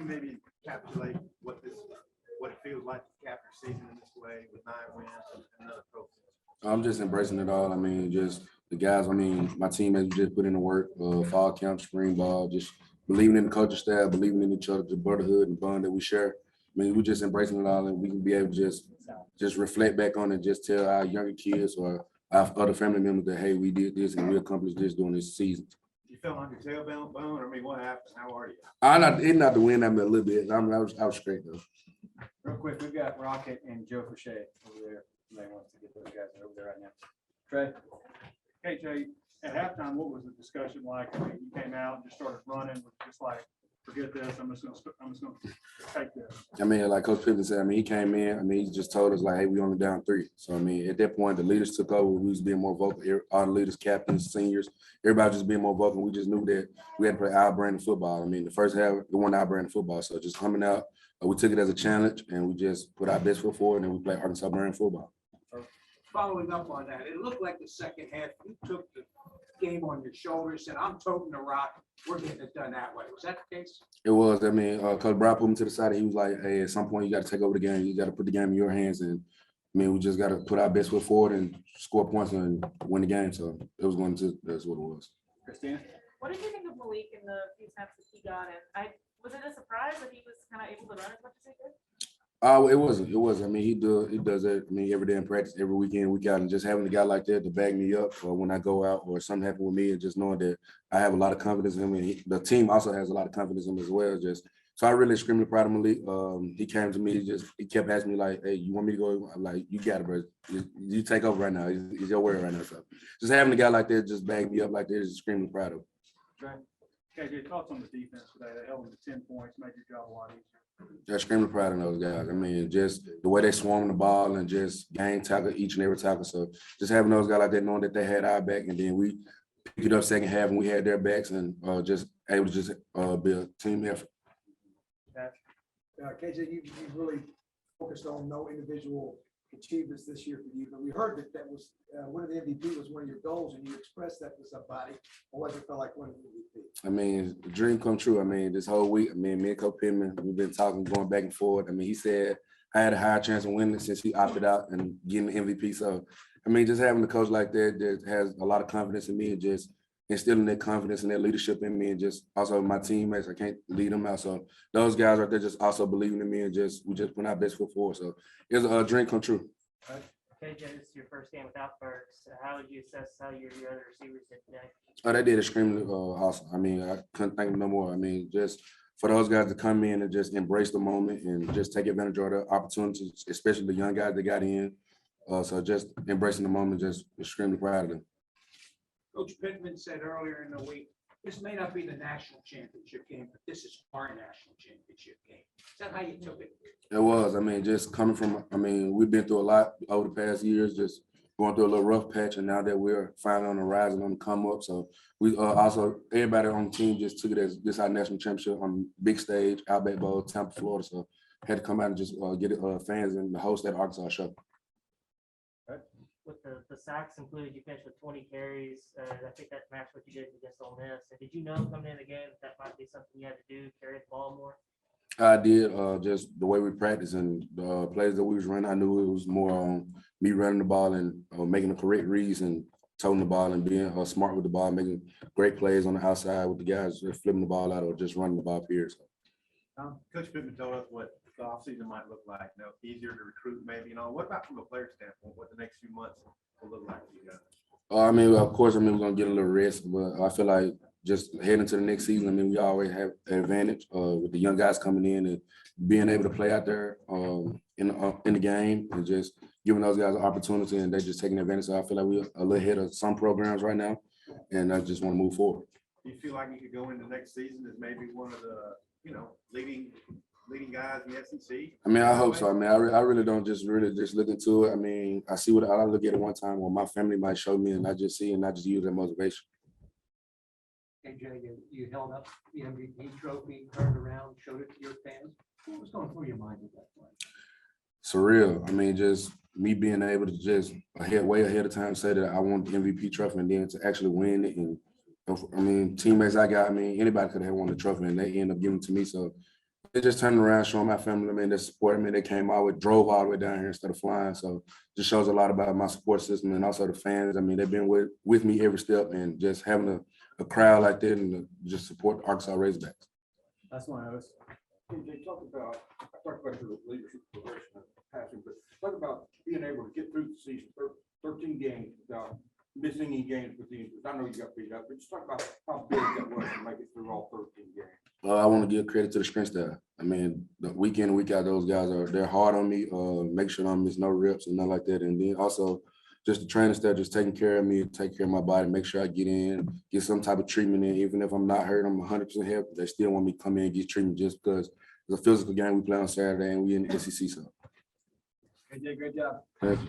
you maybe encapsulate what it feels like to cap your season in this way with 9 wins and another trophy? I'm just embracing it all. I mean, just the guys, I mean, my teammates just put in the work, fall camp, spring ball, just believing in the culture staff, believing in each other, the brotherhood and bond that we share. I mean, we're just embracing it all, and we can be able to just reflect back on it, just tell our younger kids or our other family members that, hey, we did this and we accomplished this during this season. You felt on your tailbone bone? I mean, what happened? How are you? It's not the win that a little bit. I was straight though. Real quick, we've got Rocket and Joe Crochet over there. You may want to get those guys over there right now. Trey? KJ, at halftime, what was the discussion like? I mean, you came out and just started running, was just like, forget this, I'm just gonna take this. I mean, like Coach Pippen said, I mean, he came in, I mean, he just told us like, hey, we only down 3. So, I mean, at that point, the leaders took over. We was being more vocal. All the leaders, captains, seniors, everybody just being more vocal. We just knew that we had to play our brand of football. I mean, the first half, it wasn't our brand of football. So just coming out, we took it as a challenge and we just put our best foot forward and we played Arkansas brand football. Following up on that, it looked like the second half, you took the game on your shoulders, said, I'm toting the rock. We're getting it done that way. Was that the case? It was. I mean, Coach Brown put me to the side. He was like, hey, at some point you got to take over the game. You got to put the game in your hands. And I mean, we just got to put our best foot forward and score points and win the game. So it was going to, that's what it was. Christina? What did you think of Malik in the few snaps that he got in? Was it a surprise that he was kind of able to run as much as he did? It wasn't. It was. I mean, he does it. I mean, every day in practice, every weekend, week out, and just having a guy like that to back me up, or when I go out, or something happen with me, and just knowing that I have a lot of confidence in him, and the team also has a lot of confidence in him as well. Just so I really extremely proud of Malik. He came to me, he kept asking me like, "Hey, you want me to go?" I'm like, "You got it, bro. You take over right now. It's your word right now." So just having a guy like that just back me up like that is extremely proud of. Okay. KJ, thoughts on the defense today? They held them to 10 points, made your job a lot easier. Extremely proud of those guys. I mean, just the way they swarm the ball and just game tackle each and every tackle. So just having those guys like that, knowing that they had our back, and then we picked it up second half and we had their backs, and just able to just be a team effort. KJ, you really focused on no individual achievements this year for you, but we heard that was winning the MVP was one of your goals, and you expressed that to somebody. What does it feel like winning the MVP? I mean, the dream come true. I mean, this whole week, I mean, me and Coach Pittman, we've been talking, going back and forth. I mean, he said I had a higher chance of winning since he opted out and getting the MVP. So, I mean, just having a coach like that has a lot of confidence in me, and just instilling that confidence and that leadership in me, and just also my teammates, I can't lead them out. So those guys out there just also believing in me, and we just put our best foot forward. So it's a dream come true. KJ, this is your first game without Burks. How would you assess how your other receivers did today? Oh, they did extremely awesome. I mean, I couldn't thank them no more. I mean, just for those guys to come in and just embrace the moment and just take advantage of the opportunities, especially the young guys that got in. So just embracing the moment, just extremely proud of them. Coach Pittman said earlier in the week, this may not be the national championship game, but this is our national championship game. Is that how you took it? It was. I mean, just coming from, I mean, we've been through a lot over the past years, just going through a little rough patch, and now that we're finally on the rise and on the come up. So we also, everybody on the team just took it as this our national championship on big stage, Outback Bowl, Tampa, Florida. So had to come out and just get fans and the host that Arkansas show. With the sacks included, you finished with 20 carries. I think that matched what you did against Ole Miss. And did you know coming in the game that might be something you had to do, carry the ball more? I did. Just the way we practice and the plays that we was running, I knew it was more on me running the ball and making the correct reads and toting the ball and being smart with the ball, making great plays on the outside with the guys flipping the ball out or just running the ball period. Coach Pittman told us what the offseason might look like, easier to recruit maybe, what about from a player standpoint, what the next few months will look like for you guys? I mean, of course, I mean, we're going to get a little rest, but I feel like just heading to the next season, I mean, we always have an advantage with the young guys coming in and being able to play out there in the game and just giving those guys an opportunity, and they're just taking advantage. So I feel like we're a little ahead of some programs right now, and I just want to move forward. Do you feel like you could go into next season as maybe one of the, leading guys in the SEC? I mean, I hope so. I mean, I really don't just look into it. I mean, I see what I look at it one time where my family might show me, and I just see and I just use that motivation. KJ, you held up the MVP trophy, turned around, showed it to your fans. What was going through your mind at that point? Surreal. I mean, just me being able to just way ahead of time say that I want the MVP trophy, and then to actually win it. And I mean, teammates I got, I mean, anybody could have won the trophy, and they end up giving it to me. So They just turned around, showing my family, I mean, they supported me. They came all the way, drove all the way down here instead of flying. So just shows a lot about my support system and also the fans. I mean, they've been with me every step, and just having a crowd like that and just support the Arkansas Razorbacks. That's one of those. They talk about your leadership progression and passing, but talk about being able to get through the season, 13 games without missing any games with the injuries. I know you got beat up, but just talk about how big that was to make it through all 13 games. I want to give credit to the strength staff. I mean, the week in and week out, those guys they're hard on me, make sure I don't miss no reps and nothing like that. And then also just the training staff just taking care of me, take care of my body, make sure I get in, get some type of treatment in. Even if I'm not hurt, I'm 100% healthy. They still want me to come in and get treatment just because it's a physical game we play on Saturday and we in the SEC. So. AJ, great job. Thank you.